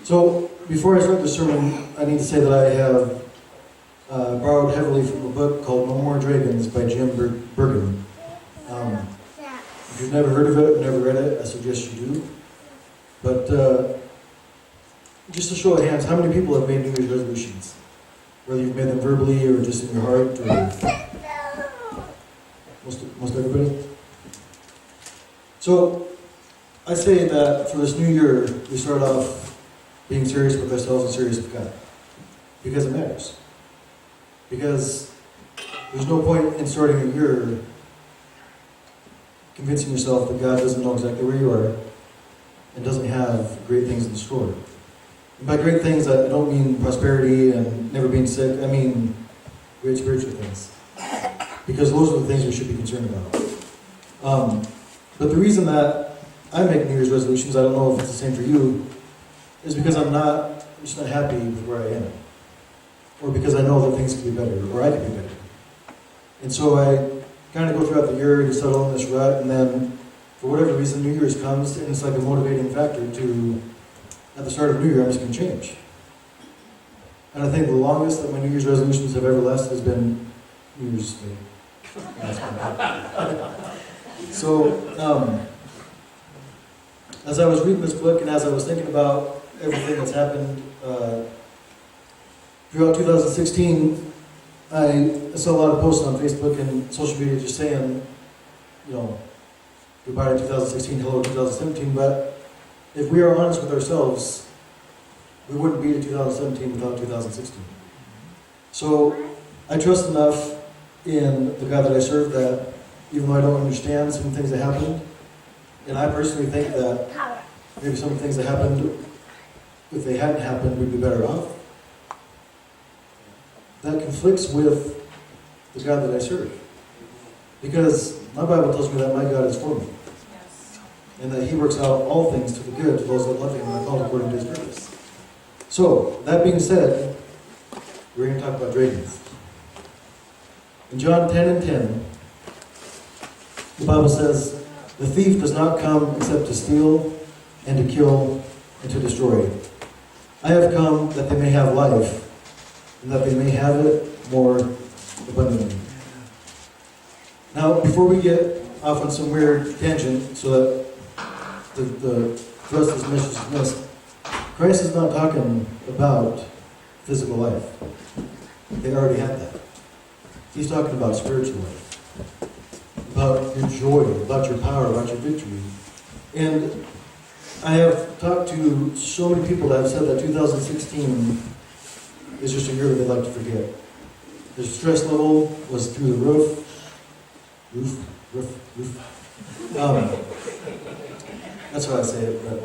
So, before I start the sermon, I need to say that I have borrowed heavily from a book called No More Dragons by Jim Bergen. If you've never heard of it, never read it, I suggest you do. But just to show of hands, how many people have made New Year's resolutions? Whether you've made them verbally or just in your heart, or most everybody? So, I say that for this new year, we start off being serious with ourselves and serious with God. Because it matters. Because there's no point in starting a year convincing yourself that God doesn't know exactly where you are and doesn't have great things in store. And by great things, I don't mean prosperity and never being sick. I mean great spiritual things. Because those are the things we should be concerned about. But the reason that I make New Year's resolutions, I don't know if it's the same for you, is because I'm just not happy with where I am. Or because I know that things could be better, or I could be better. And so I kind of go throughout the year to settle in this rut, and then for whatever reason, New Year's comes, and it's like a motivating factor to, at the start of New Year, I'm just going to change. And I think the longest that my New Year's resolutions have ever lasted has been New Year's Day. So, as I was reading this book, and as I was thinking about everything that's happened throughout 2016, I saw a lot of posts on Facebook and social media just saying, goodbye to 2016, hello 2017, but if we are honest with ourselves, we wouldn't be to 2017 without 2016. So I trust enough in the God that I serve that even though I don't understand some things that happened, and I personally think that maybe some things that happened, if they hadn't happened, we'd be better off. That conflicts with the God that I serve. Because my Bible tells me that my God is for me. Yes. And that He works out all things to the good to those that love Him and are called according to His purpose. So, that being said, we're going to talk about dragons. In John 10:10, the Bible says, "The thief does not come except to steal and to kill and to destroy. I have come that they may have life, and that they may have it more abundantly." Now, before we get off on some weird tangent, so that the thrust of this message is missed, Christ is not talking about physical life. They already had that. He's talking about spiritual life, about your joy, about your power, about your victory. And I have talked to so many people that have said that 2016 is just a year that they like to forget. Their stress level was through the roof. That's how I say it, but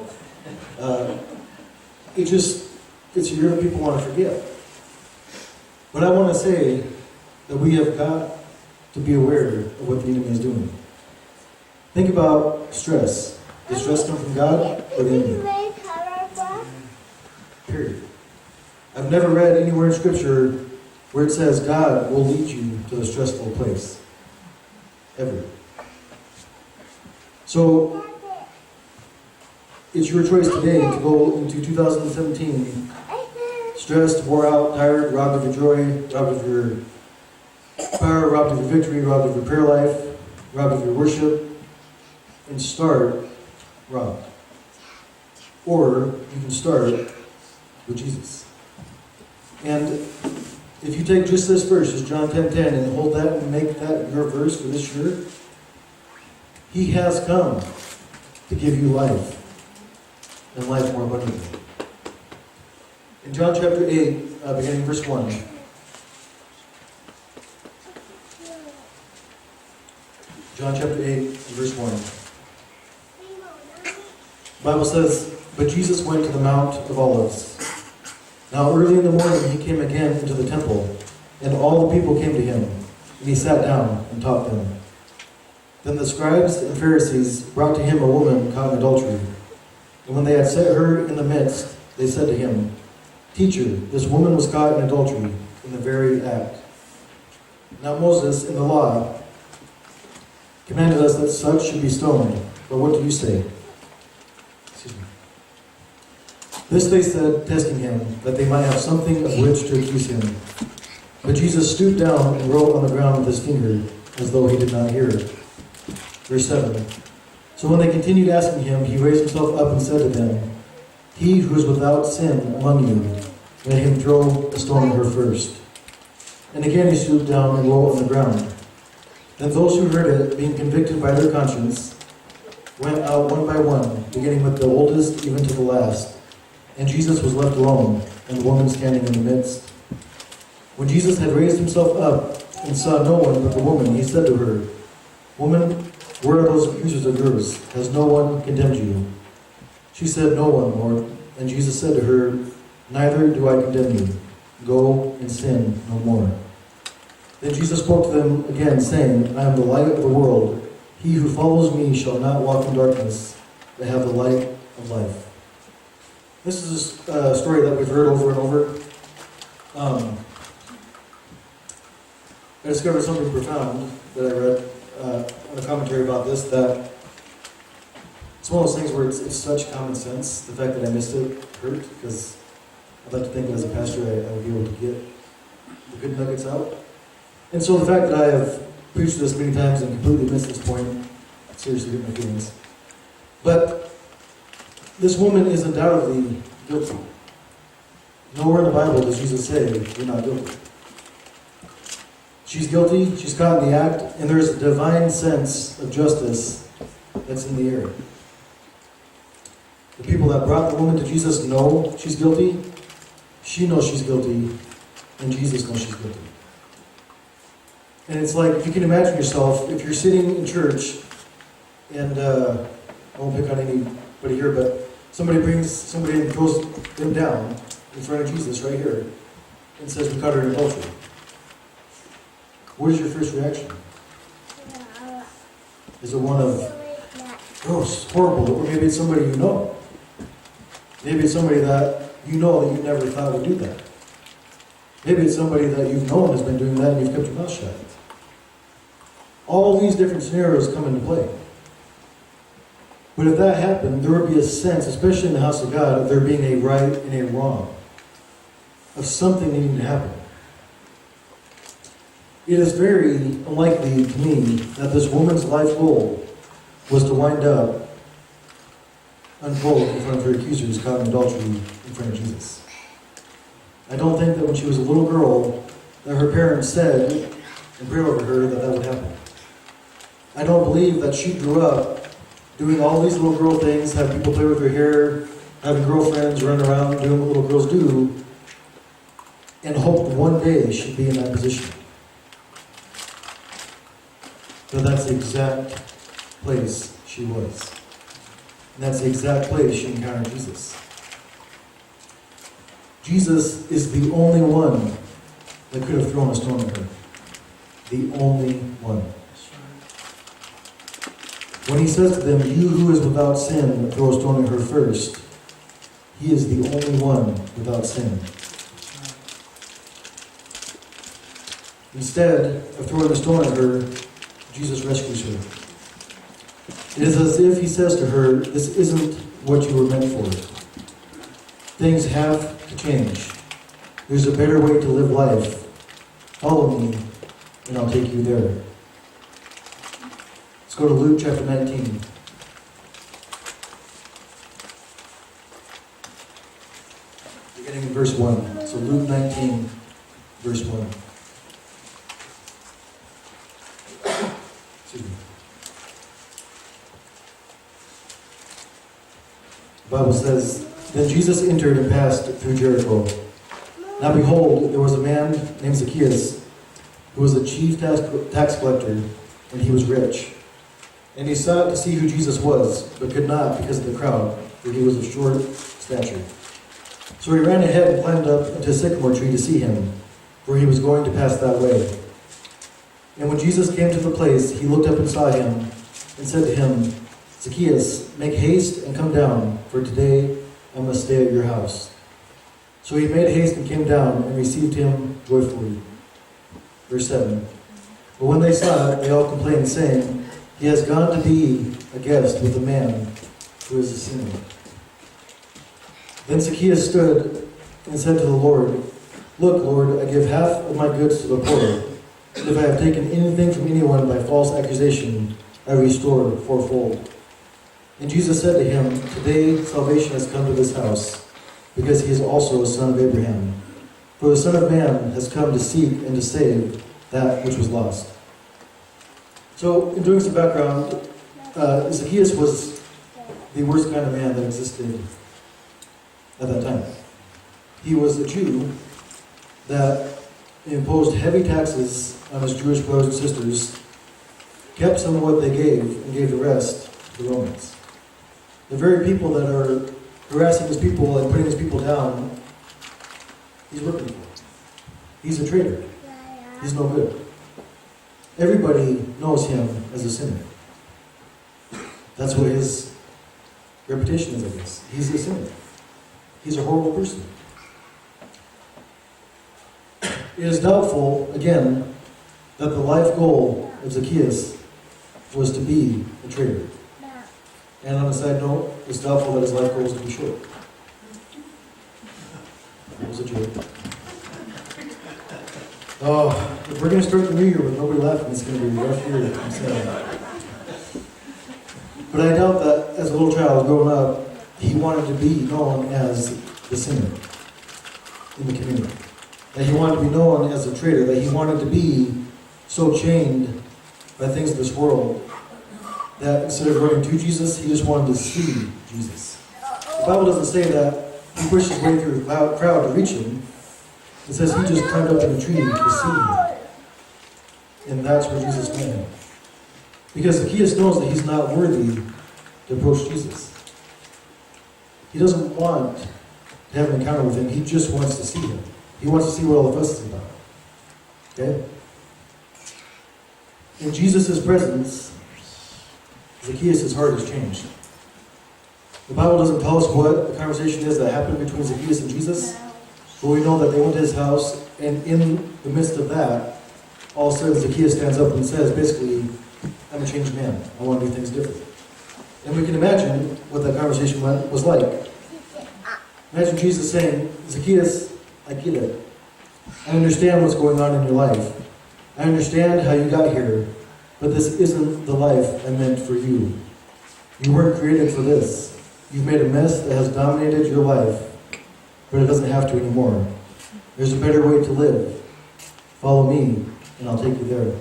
it's a year that people want to forget. But I want to say that we have got to be aware of what the enemy is doing. Think about stress. Does stress come from God or the enemy? Period. I've never read anywhere in Scripture where it says God will lead you to the stressful place. Ever. So, it's your choice today to go into 2017 stressed, wore out, tired, robbed of your joy, robbed of your power, robbed of your victory, robbed of your prayer life, robbed of your worship, and start robbed. Or you can start with Jesus. And if you take just this verse, as John 10:10, and hold that and make that your verse for this year, He has come to give you life, and life more abundantly. In John chapter 8, beginning verse 1, John chapter 8, verse 1, the Bible says, "But Jesus went to the Mount of Olives. Now early in the morning He came again into the temple, and all the people came to Him, and He sat down and taught them. Then the scribes and Pharisees brought to Him a woman caught in adultery. And when they had set her in the midst, they said to Him, 'Teacher, this woman was caught in adultery in the very act. Now Moses in the law commanded us that such should be stoned. But what do you say?'" Excuse me. This they said, testing him, that they might have something of which to accuse him. But Jesus stooped down and wrote on the ground with his finger, as though he did not hear. Verse 7. So when they continued asking him, he raised himself up and said to them, He who is without sin among you, let him throw a stone at her first. And again he stooped down and wrote on the ground. Then those who heard it, being convicted by their conscience, went out one by one, beginning with the oldest even to the last. And Jesus was left alone, and the woman standing in the midst. When Jesus had raised himself up and saw no one but the woman, he said to her, Woman, where are those accusers of yours? Has no one condemned you? She said, No one, Lord. And Jesus said to her, Neither do I condemn you. Go and sin no more. Then Jesus spoke to them again, saying, I am the light of the world. He who follows me shall not walk in darkness, but have the light of life. This is a story that we've heard over and over. I discovered something profound that I read on a commentary about this, that it's one of those things where it's such common sense. The fact that I missed it hurt, because I'd like to think that as a pastor I would be able to get the good nuggets out. And so the fact that I have preached this many times and completely missed this point seriously hurt my feelings. But this woman is undoubtedly guilty. Nowhere in the Bible does Jesus say you're not guilty. She's guilty, she's caught in the act, and there's a divine sense of justice that's in the air. The people that brought the woman to Jesus know she's guilty, she knows she's guilty, and Jesus knows she's guilty. And it's like, if you can imagine yourself, if you're sitting in church, and I won't pick on anybody here, but somebody brings somebody and throws them down in front of Jesus right here, and says, we caught her in adultery. What is your first reaction? Is it one of gross, horrible, or maybe it's somebody you know? Maybe it's somebody that you know that you never thought would do that. Maybe it's somebody that you've known has been doing that and you've kept your mouth shut. All these different scenarios come into play. But if that happened, there would be a sense, especially in the house of God, of there being a right and a wrong, of something needing to happen. It is very unlikely to me that this woman's life goal was to wind up unquote in front of her accusers caught in adultery in front of Jesus. I don't think that when she was a little girl that her parents said and prayed over her that would happen. I don't believe that she grew up doing all these little girl things, having people play with her hair, having girlfriends, run around, doing what little girls do, and hoped one day she'd be in that position. But that's the exact place she was. And that's the exact place she encountered Jesus. Jesus is the only one that could have thrown a stone at her. The only one. When he says to them, you who is without sin, throw a stone at her first, he is the only one without sin. Instead of throwing a stone at her, Jesus rescues her. It is as if he says to her, this isn't what you were meant for. Things have to change. There's a better way to live life. Follow me, and I'll take you there. Let's go to Luke chapter 19. Beginning in verse 1. So Luke 19, verse 1. Excuse me. The Bible says, then Jesus entered and passed through Jericho. Now behold, there was a man named Zacchaeus, who was a chief tax collector, and he was rich. And he sought to see who Jesus was, but could not because of the crowd, for he was of short stature. So he ran ahead and climbed up into a sycamore tree to see him, for he was going to pass that way. And when Jesus came to the place, he looked up and saw him, and said to him, Zacchaeus, make haste and come down, for today I must stay at your house. So he made haste and came down and received him joyfully. Verse 7. But when they saw it, they all complained, saying, he has gone to be a guest with a man who is a sinner. Then Zacchaeus stood and said to the Lord, "Look, Lord, I give half of my goods to the poor. And if I have taken anything from anyone by false accusation, I restore fourfold." And Jesus said to him, "Today salvation has come to this house, because he is also a son of Abraham. For the Son of Man has come to seek and to save that which was lost." So, in doing some background, Zacchaeus was the worst kind of man that existed at that time. He was a Jew that imposed heavy taxes on his Jewish brothers and sisters, kept some of what they gave, and gave the rest to the Romans. The very people that are harassing his people and putting his people down, he's working for. He's a traitor. He's no good. Everybody knows him as a sinner. That's what his reputation is, I guess. He's a sinner. He's a horrible person. It is doubtful, again, that the life goal of Zacchaeus was to be a traitor. And on a side note, it's doubtful that his life goal was to be short. That was a joke. Oh, if we're going to start the new year with nobody laughing, it's going to be a rough year, I'm saying. But I doubt that as a little child growing up, he wanted to be known as the sinner in the community. That he wanted to be known as a traitor, that he wanted to be so chained by things of this world that instead of running to Jesus, he just wanted to see Jesus. The Bible doesn't say that he pushed his way through the crowd to reach him. It says he just climbed up in a tree to see him. And that's where Jesus met him. Because Zacchaeus knows that he's not worthy to approach Jesus. He doesn't want to have an encounter with him. He just wants to see him. He wants to see what all the fuss is about. Okay? In Jesus' presence, Zacchaeus' heart has changed. The Bible doesn't tell us what the conversation is that happened between Zacchaeus and Jesus, but we know that they went to his house, and in the midst of that, all of a sudden Zacchaeus stands up and says, basically, "I'm a changed man. I want to do things differently." And we can imagine what that conversation was like. Imagine Jesus saying, "Zacchaeus, I get it. I understand what's going on in your life. I understand how you got here, but this isn't the life I meant for you. You weren't created for this. You've made a mess that has dominated your life, but it doesn't have to anymore. There's a better way to live. Follow me, and I'll take you there."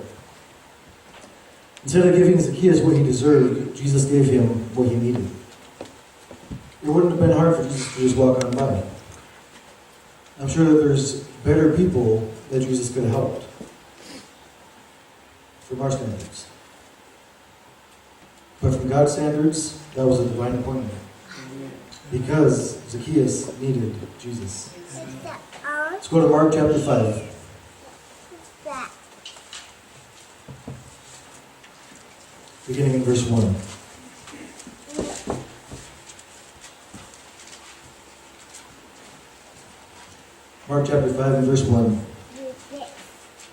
Instead of giving Zacchaeus what he deserved, Jesus gave him what he needed. It wouldn't have been hard for Jesus to just walk on by. I'm sure that there's better people that Jesus could have helped. From our standards. But from God's standards, that was a divine appointment. Because Zacchaeus needed Jesus. Let's go to Mark chapter 5. Beginning in verse 1. Mark chapter 5 and verse 1. The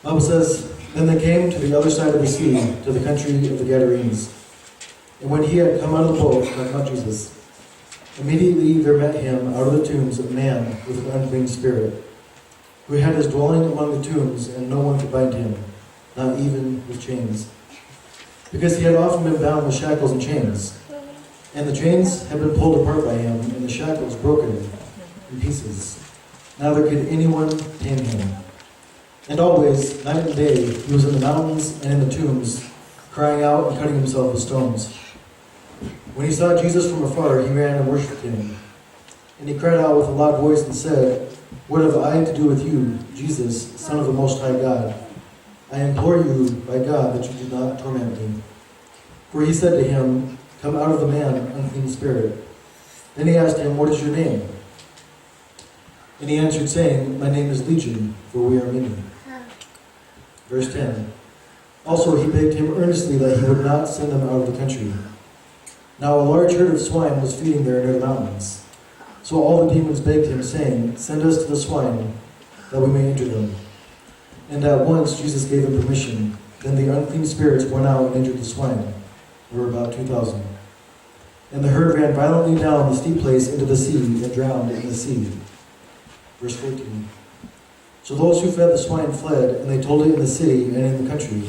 Bible says, "Then they came to the other side of the sea, to the country of the Gadarenes. And when he had come out of the boat, not Jesus, immediately there met him out of the tombs a man with an unclean spirit, who had his dwelling among the tombs, and no one could bind him, not even with chains, because he had often been bound with shackles and chains. And the chains had been pulled apart by him, and the shackles broken in pieces. Neither could anyone tame him. And always, night and day, he was in the mountains and in the tombs, crying out and cutting himself with stones. When he saw Jesus from afar, he ran and worshipped him. And he cried out with a loud voice and said, 'What have I to do with you, Jesus, Son of the Most High God? I implore you, by God, that you do not torment me.' For he said to him, 'Come out of the man, unclean spirit.' Then he asked him, 'What is your name?' And he answered, saying, 'My name is Legion, for we are many.'" Verse 10. "Also he begged him earnestly that he would not send them out of the country. Now a large herd of swine was feeding there near the mountains. So all the demons begged him, saying, 'Send us to the swine, that we may enter them.' And at once Jesus gave them permission. Then the unclean spirits went out and entered the swine. There were about 2,000. And the herd ran violently down the steep place into the sea and drowned in the sea. Verse 14. So those who fed the swine fled, and they told it in the city and in the country.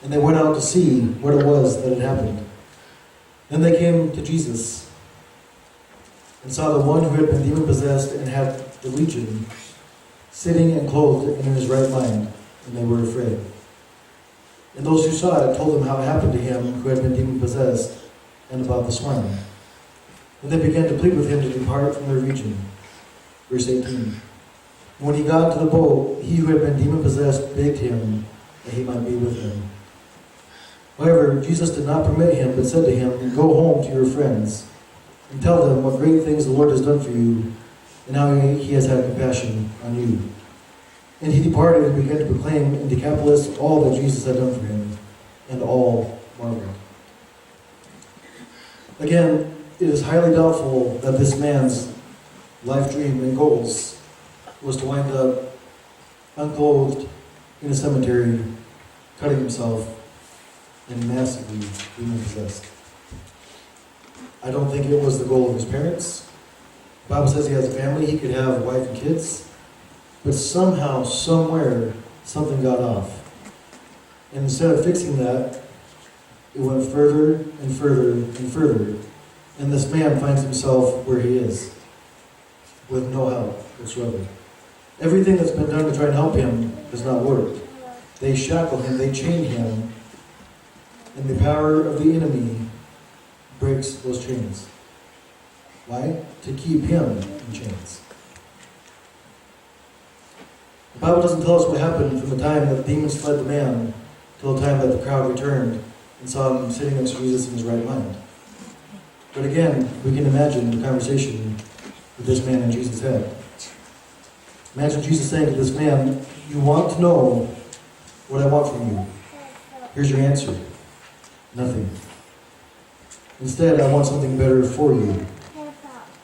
And they went out to see what it was that had happened. Then they came to Jesus and saw the one who had been demon-possessed and had the legion sitting and clothed and in his right mind, and they were afraid. And those who saw it told them how it happened to him who had been demon-possessed and about the swine. And they began to plead with him to depart from their region. Verse 18. When he got into the boat, he who had been demon-possessed begged him that he might be with him. However, Jesus did not permit him, but said to him, Go home to your friends, and tell them what great things the Lord has done for you, and how he has had compassion on you. And he departed and began to proclaim in Decapolis all that Jesus had done for him, and all marveled. Again, it is highly doubtful that this man's life dream and goals was to wind up unclothed in a cemetery, cutting himself, and massively demon-possessed. I don't think it was the goal of his parents. The Bible says he has a family, he could have a wife and kids, but somehow, somewhere, something got off. And instead of fixing that, it went further and further and further. And this man finds himself where he is, with no help whatsoever. Everything that's been done to try and help him has not worked. They shackle him, they chain him, and the power of the enemy breaks those chains. Why? To keep him in chains. The Bible doesn't tell us what happened from the time that the demons fled the man till the time that the crowd returned and saw him sitting next to Jesus in his right mind. But again, we can imagine the conversation that this man and Jesus had. Imagine Jesus saying to this man, You want to know what I want from you. Here's your answer. Nothing. Instead, I want something better for you.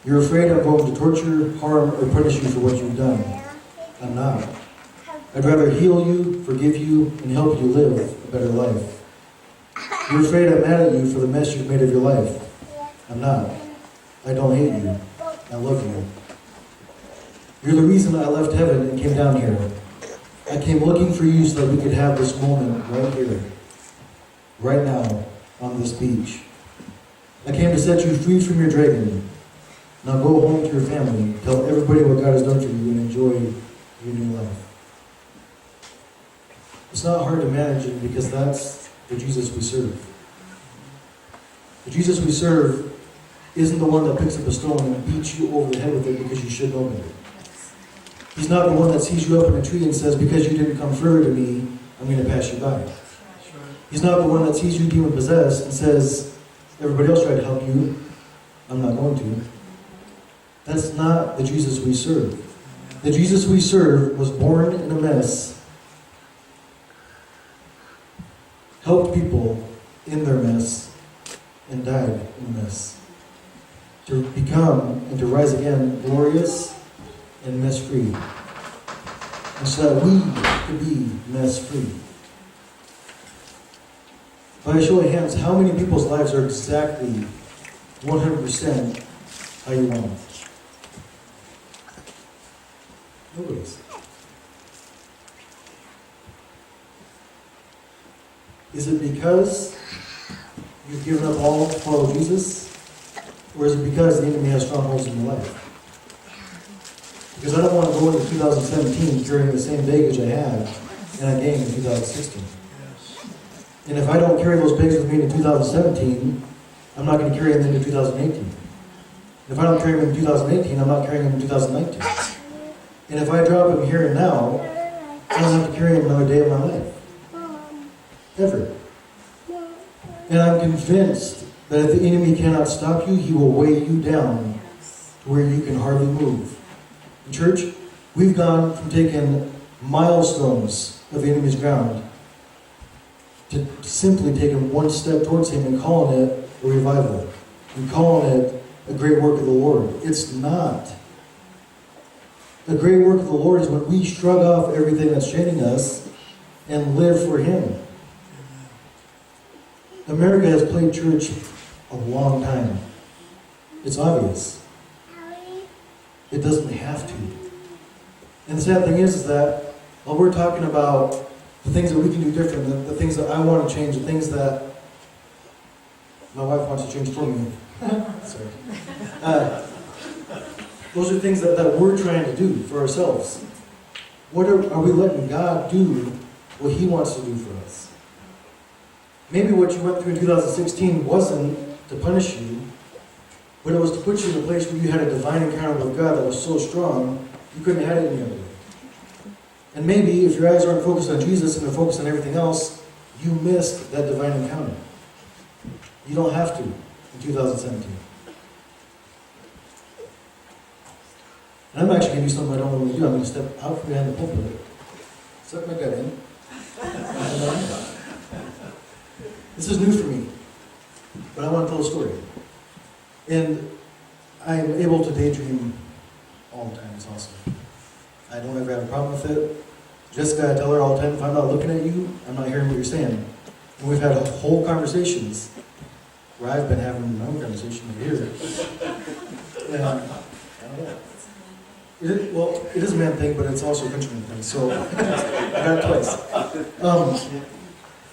You're afraid I'm going to torture, harm, or punish you for what you've done. I'm not. I'd rather heal you, forgive you, and help you live a better life. You're afraid I'm mad at you for the mess you've made of your life. I'm not. I don't hate you. I love you. You're the reason I left heaven and came down here. I came looking for you so that we could have this moment right here, right now, on this beach. I came to set you free from your dragon. Now go home to your family, tell everybody what God has done for you, and enjoy your new life. It's not hard to imagine because that's the Jesus we serve. The Jesus we serve isn't the one that picks up a stone and beats you over the head with it because you should know better. He's not the one that sees you up in a tree and says, because you didn't come further to me, I'm going to pass you by. He's not the one that sees you demon-possessed and says, everybody else tried to help you, I'm not going to. That's not the Jesus we serve. The Jesus we serve was born in a mess, helped people in their mess, and died in a mess. To become and to rise again glorious and mess-free. And so that we could be mess-free. By a show of hands, how many people's lives are exactly 100% how you want them? Nobody's. Is it because you've given up all to follow Jesus? Or is it because the enemy has strongholds in your life? Because I don't want to go into 2017 carrying the same baggage I had and I gained in 2016. And if I don't carry those bags with me in 2017, I'm not going to carry them into 2018. If I don't carry them in 2018, I'm not carrying them in 2019. And if I drop them here and now, I don't have to carry them another day of my life. Ever. And I'm convinced that if the enemy cannot stop you, he will weigh you down to where you can hardly move. In church, we've gone from taking milestones of the enemy's ground to simply taking one step towards him and calling it a revival, and calling it a great work of the Lord. It's not. A great work of the Lord is when we shrug off everything that's chaining us and live for Him. America has played church a long time. It's obvious. It doesn't have to. And the sad thing is that while we're talking about the things that we can do different, the things that I want to change, the things that my wife wants to change for me. Sorry. Those are things that we're trying to do for ourselves. What are we letting God do what He wants to do for us? Maybe what you went through in 2016 wasn't to punish you, but it was to put you in a place where you had a divine encounter with God that was so strong, you couldn't have had it any other way. And maybe if your eyes aren't focused on Jesus and they're focused on everything else, you missed that divine encounter. You don't have to in 2017. And I'm actually going to do something I don't normally do. I'm going to step out from behind the pulpit, suck my gut in. This is new for me, but I want to tell a story. And I'm able to daydream all the time. It's awesome. I don't ever have a problem with it. Jessica, I tell her all the time, if I'm not looking at you, I'm not hearing what you're saying. And we've had whole conversations where I've been having my own conversation here. And I don't know. Well, it is a man thing, but it's also a Countryman thing, so I got it twice.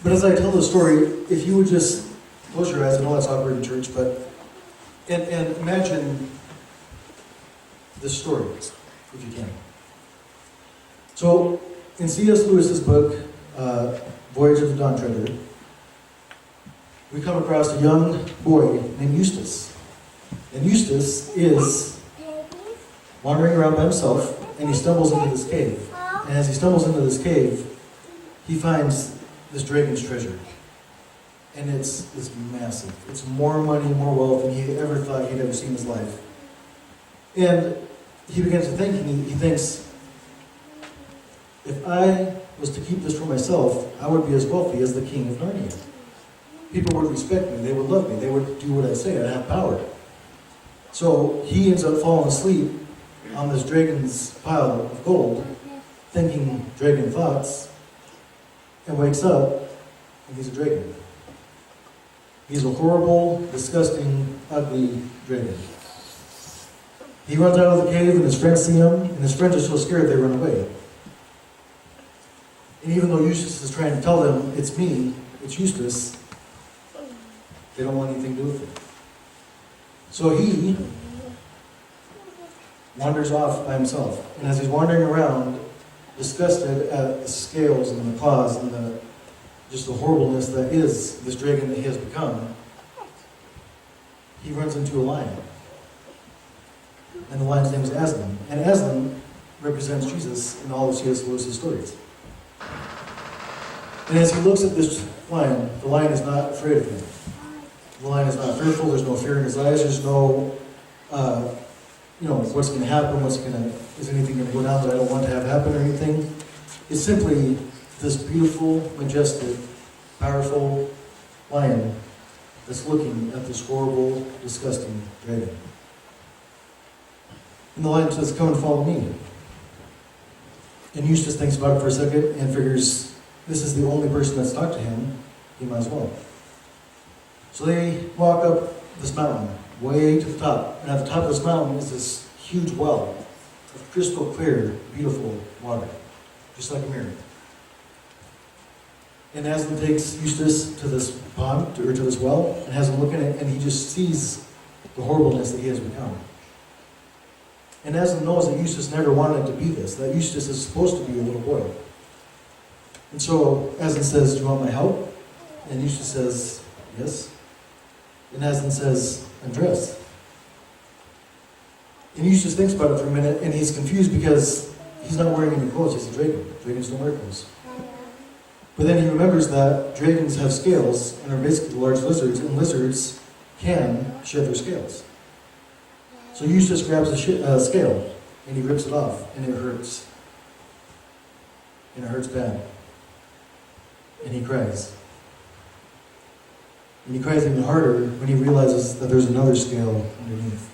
But as I tell the story, if you would just close your eyes, I know that's awkward in church, but and imagine this story, if you can. So, in C.S. Lewis's book, Voyage of the Dawn Treader, we come across a young boy named Eustace. And Eustace is wandering around by himself, and he stumbles into this cave. And as he stumbles into this cave, he finds this dragon's treasure. And it's massive. It's more money, more wealth than he ever thought he'd ever seen in his life. And he begins to think, and he thinks, if I was to keep this for myself, I would be as wealthy as the king of Narnia. People would respect me, they would love me, they would do what I say, I'd have power. So he ends up falling asleep on this dragon's pile of gold, thinking dragon thoughts, and wakes up, and he's a dragon. He's a horrible, disgusting, ugly dragon. He runs out of the cave, and his friends see him, and his friends are so scared they run away. And even though Eustace is trying to tell them, it's me, it's Eustace, they don't want anything to do with it. So he wanders off by himself. And as he's wandering around, disgusted at the scales and the claws and just the horribleness that is this dragon that he has become, he runs into a lion. And the lion's name is Aslan. And Aslan represents Jesus in all of C.S. Lewis's stories. And as he looks at this lion, the lion is not afraid of him. The lion is not fearful, there's no fear in his eyes, there's no, what's going to happen, is anything going to go down that I don't want to have happen or anything. It's simply this beautiful, majestic, powerful lion that's looking at this horrible, disgusting dragon. And the lion says, come and follow me. And Eustace thinks about it for a second and figures, this is the only person that's talked to him, he might as well. So they walk up this mountain, way to the top. And at the top of this mountain is this huge well of crystal clear, beautiful water, just like a mirror. And Aslan takes Eustace to this pond, or to this well, and has him look in it, and he just sees the horribleness that he has become. And Aslan knows that Eustace never wanted to be this, that Eustace is supposed to be a little boy. And so Aslan says, do you want my help? And Eustace says, yes. And Aslan says, undress. And Eustace thinks about it for a minute, and he's confused because he's not wearing any clothes. He's a dragon. Dragons don't wear clothes. But then he remembers that dragons have scales and are basically large lizards, and lizards can shed their scales. So Eustace grabs a scale, and he rips it off, and it hurts. And it hurts bad. And he cries. And he cries even harder when he realizes that there's another scale underneath.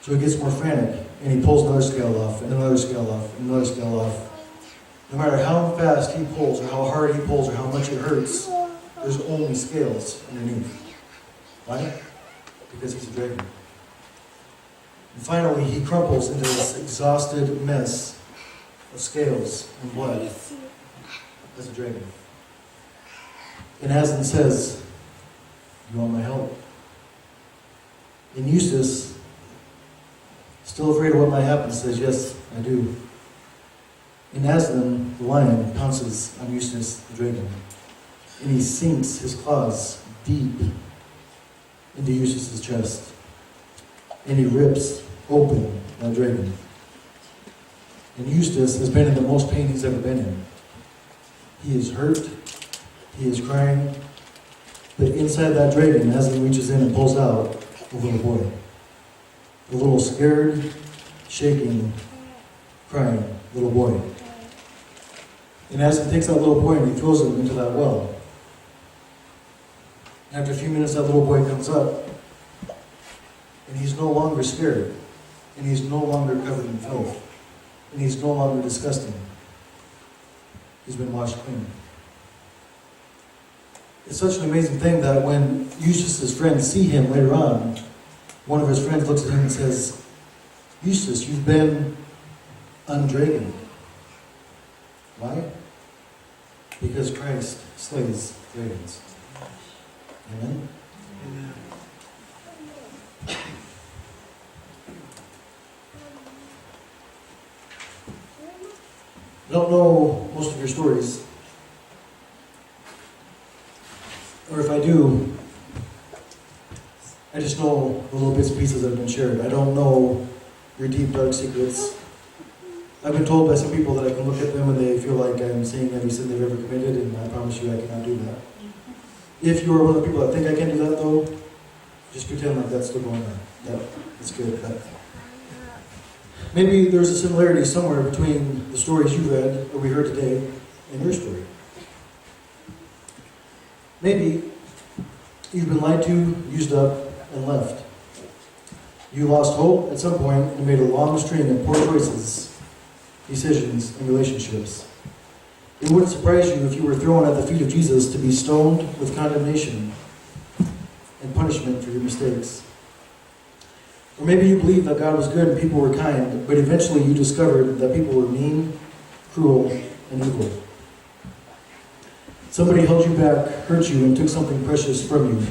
So he gets more frantic, and he pulls another scale off, and another scale off, and another scale off. No matter how fast he pulls, or how hard he pulls, or how much it hurts, there's only scales underneath. Why? because he's a dragon. And finally, he crumples into this exhausted mess of scales and blood as a dragon. And Aslan says, "You want my help?" And Eustace, still afraid of what might happen, says, "Yes, I do." And Aslan, the lion, pounces on Eustace, the dragon. And he sinks his claws deep into Eustace's chest. And he rips open that dragon. And Eustace has been in the most pain he's ever been in. He is hurt. He is crying. But inside that dragon, Aslan reaches in and pulls out a little boy. A little scared, shaking, crying little boy. And Aslan takes that little boy and he throws him into that well. And after a few minutes, that little boy comes up. And he's no longer scared. And he's no longer covered in filth. And he's no longer disgusting. He's been washed clean. It's such an amazing thing that when Eustace's friends see him later on, one of his friends looks at him and says, "Eustace, you've been undragoned." Why? Because Christ slays dragons. Amen? Amen. I don't know most of your stories. Or if I do, I just know the little bits and pieces that have been shared. I don't know your deep, dark secrets. I've been told by some people that I can look at them and they feel like I'm saying every sin they've ever committed, and I promise you I cannot do that. If you are one of the people that think I can do that, though, just pretend like that's still going on. That's good. Maybe there's a similarity somewhere between the stories you read, or we heard today, and your story. Maybe you've been lied to, used up, and left. You lost hope at some point and made a long string of poor choices, decisions, and relationships. It wouldn't surprise you if you were thrown at the feet of Jesus to be stoned with condemnation and punishment for your mistakes. Or maybe you believed that God was good and people were kind, but eventually you discovered that people were mean, cruel, and evil. Somebody held you back, hurt you, and took something precious from you.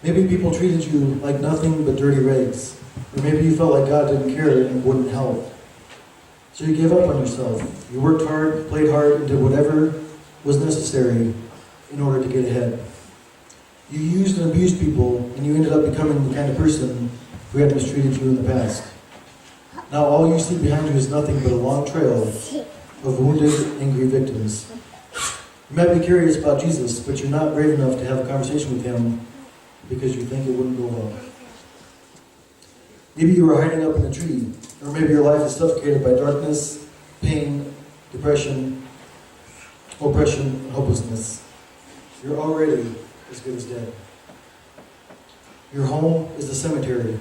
Maybe people treated you like nothing but dirty rags. Or maybe you felt like God didn't care and wouldn't help. So you gave up on yourself. You worked hard, played hard, and did whatever was necessary in order to get ahead. You used and abused people, and you ended up becoming the kind of person who had mistreated you in the past. Now all you see behind you is nothing but a long trail of wounded, angry victims. You might be curious about Jesus, but you're not brave enough to have a conversation with him because you think it wouldn't go well. Maybe you were hiding up in a tree, or maybe your life is suffocated by darkness, pain, depression, oppression, and hopelessness. You're already as good as dead. Your home is the cemetery.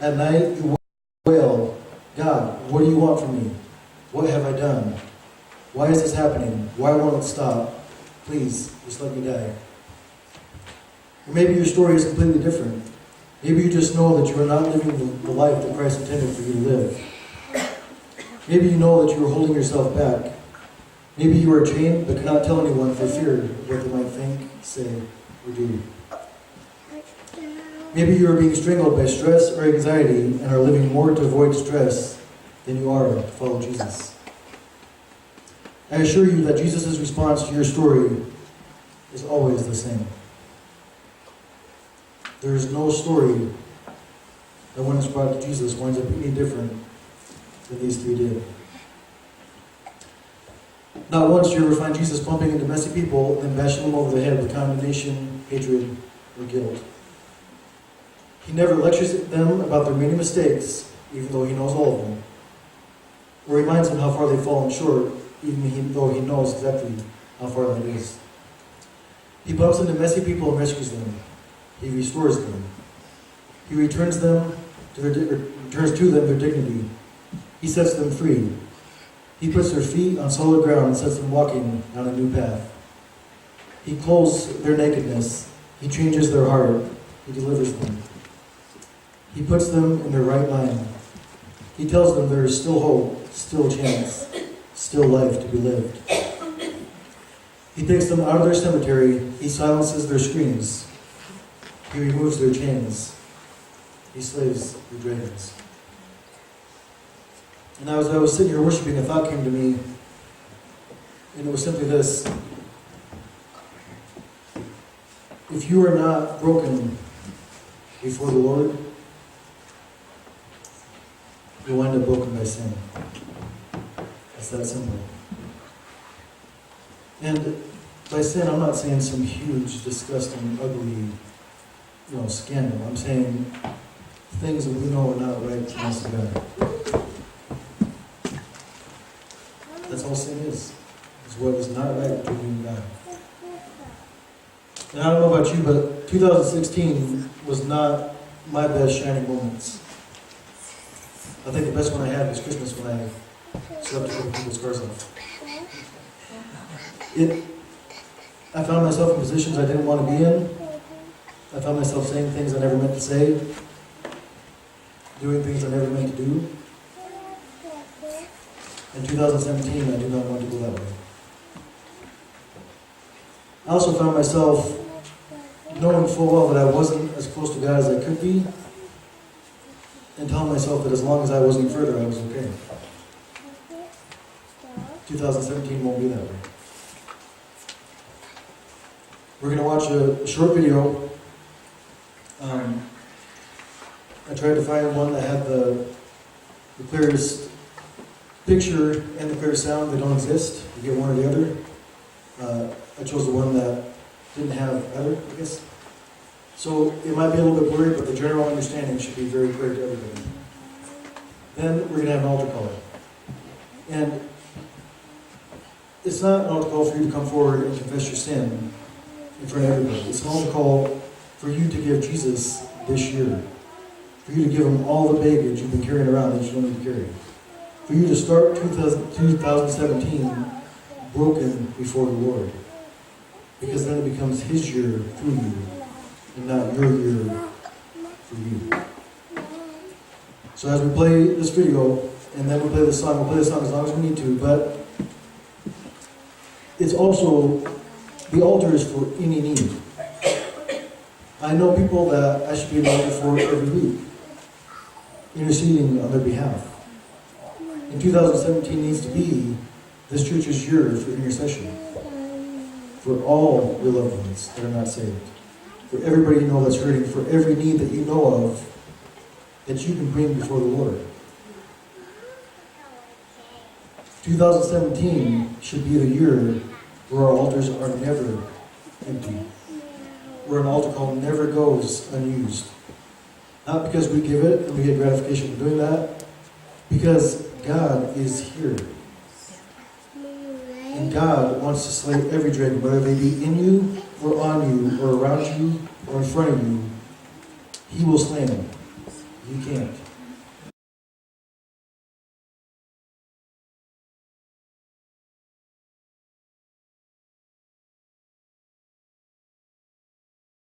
At night, you wail, "God, what do you want from me? What have I done? Why is this happening? Why won't it stop? Please, just let me die." Or maybe your story is completely different. Maybe you just know that you are not living the life that Christ intended for you to live. Maybe you know that you are holding yourself back. Maybe you are chained but cannot tell anyone for fear of what they might think, say, or do. Maybe you are being strangled by stress or anxiety and are living more to avoid stress than you are to follow Jesus. I assure you that Jesus' response to your story is always the same. There is no story that when it's brought to Jesus winds up any different than these three did. Not once do you ever find Jesus bumping into messy people and bashing them over the head with condemnation, hatred, or guilt. He never lectures them about their many mistakes, even though he knows all of them. Or reminds them how far they've fallen short, even though he knows exactly how far that is. He bumps into messy people and rescues them. He restores them. He returns to them their dignity. He sets them free. He puts their feet on solid ground and sets them walking on a new path. He clothes their nakedness. He changes their heart. He delivers them. He puts them in their right mind. He tells them there is still hope, still chance, still life to be lived. He takes them out of their cemetery. He silences their screams. He removes their chains. He slays their dragons. And as I was sitting here worshiping, a thought came to me, and it was simply this. If you are not broken before the Lord, you'll wind up broken by sin. It's that simple. And by sin, I'm not saying some huge, disgusting, ugly, scandal. I'm saying things that we know are not right to us God. That's all sin is what is not right between you and God. And I don't know about you, but 2016 was not my best shining moments. I think the best one I had was Christmas when I slept to put people's cars off. I found myself in positions I didn't want to be in. I found myself saying things I never meant to say, doing things I never meant to do. In 2017, I do not want to go that way. I also found myself knowing full well that I wasn't as close to God as I could be, and telling myself that as long as I wasn't further, I was okay. 2017 won't be that way. We're going to watch a short video. I tried to find one that had the clearest picture and the clearest sound. They don't exist. You get one or the other. I chose the one that didn't have either, I guess. So it might be a little bit blurry, but the general understanding should be very clear to everybody. Then we're going to have an altar call. And it's not an altar call for you to come forward and confess your sin in front of everybody. It's an altar call for you to give Jesus this year. For you to give him all the baggage you've been carrying around that you don't need to carry. For you to start 2017 broken before the Lord. Because then it becomes his year through you, and not your year for you. So as we play this video, and then we'll play the song as long as we need to, but it's also, the altar is for any need. I know people that I should be an altar for every week, interceding on their behalf. In 2017 needs to be this church's year for intercession. For all your loved ones that are not saved. For everybody you know that's hurting. For every need that you know of that you can bring before the Lord. 2017 should be the year where our altars are never empty. Where an altar call never goes unused. Not because we give it and we get gratification for doing that. Because God is here. And God wants to slay every dragon, whether they be in you, or on you, or around you, or in front of you. He will slay them. You can't.